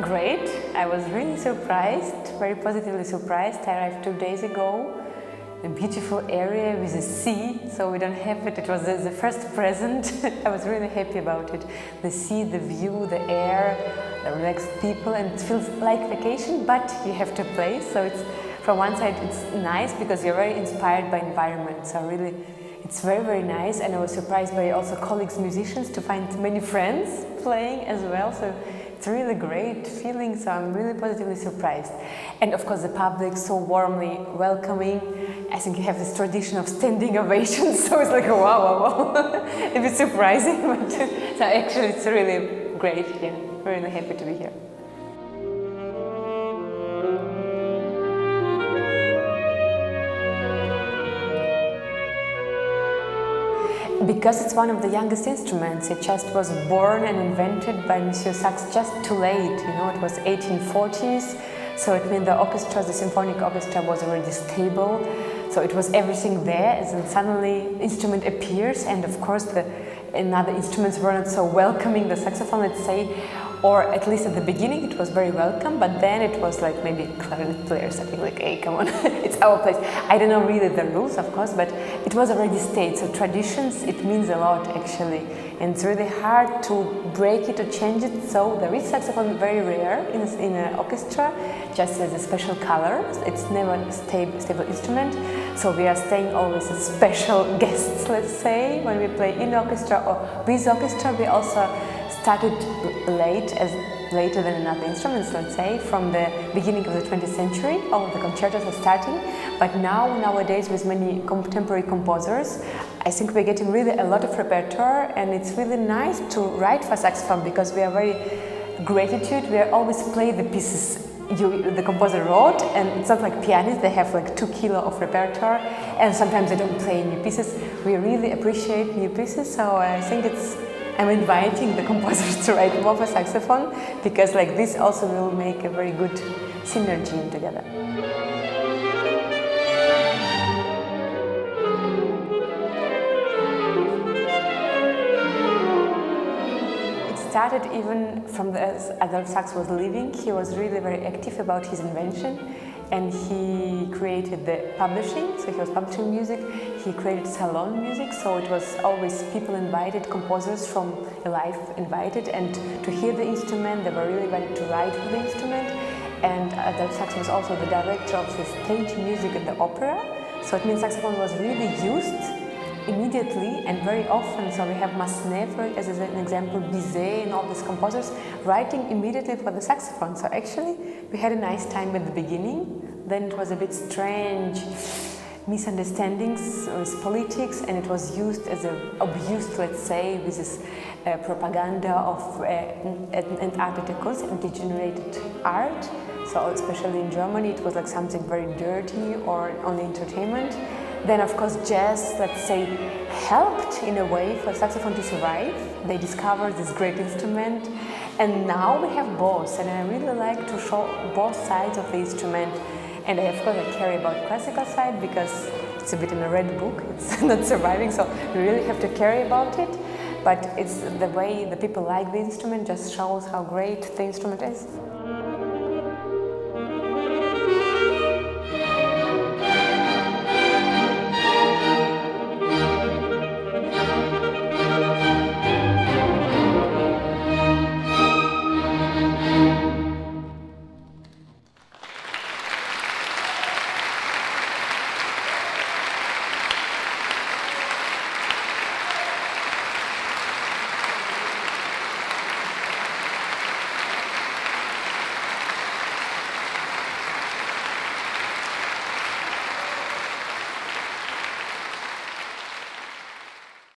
Great. I was really surprised, very positively surprised. I arrived 2 days ago. A beautiful area with a sea, so we don't have it. It was the first present. I was really happy about it. The sea, the view, the air, the relaxed people, and it feels like vacation, but you have to play. So it's, from one side, it's nice because you're very inspired by environment. So really, it's very, very nice. And I was surprised by also colleagues, musicians, to find many friends playing as well. So it's a really great feeling, so I'm really positively surprised. And of course the public so warmly welcoming. I think you have this tradition of standing ovations, so it's like wow, wow, wow. A bit surprising, but so actually it's really great, yeah. Really happy to be here. Because it's one of the youngest instruments, it just was born and invented by Monsieur Sachs just too late, you know, it was 1840s, so it means the orchestra, the symphonic orchestra was already stable, so it was everything there, and then suddenly instrument appears, and of course another instruments were not so welcoming, the saxophone, let's say, or at least at the beginning it was very welcome, but then it was like maybe clarinet players, I think like, hey, come on, it's our place. I don't know really the rules, of course, but it was already stayed, so traditions, it means a lot actually, and it's really hard to break it or change it, so there is saxophone very rare in an orchestra, just as a special color, it's never a stable instrument, so we are staying always as special guests, let's say, when we play in orchestra or with orchestra. We also started later than another instruments, let's say, from the beginning of the 20th century. All the concertos are starting, but nowadays with many contemporary composers, I think we're getting really a lot of repertoire, and it's really nice to write for saxophone because we are very gratitude. We always play the pieces the composer wrote, and it's not like pianists, they have like 2 kilos of repertoire, and sometimes they don't play new pieces. We really appreciate new pieces, so I think I'm inviting the composers to write more for saxophone, because like this also will make a very good synergy together. It started even from as Adolf Sachs was living. He was really very active about his invention, and he created the publishing, so he was publishing music. He created salon music, so it was always people invited, composers from life invited, and to hear the instrument, they were really invited to write for the instrument. And Adolf Sachs was also the director of the stage music at the opera, so it means saxophone was really used immediately and very often. So we have Massenet as an example, Bizet and all these composers writing immediately for the saxophone. So actually we had a nice time at the beginning, then it was a bit strange misunderstandings with politics, and it was used as abused, let's say, with this propaganda of and articles and degenerated art. So especially in Germany it was like something very dirty or only entertainment. Then of course jazz, let's say, helped in a way for saxophone to survive. They discovered this great instrument, and now we have both, and I really like to show both sides of the instrument. And of course I care about classical side because it's a bit in a red book, it's not surviving, so you really have to care about it. But it's the way the people like the instrument just shows how great the instrument is.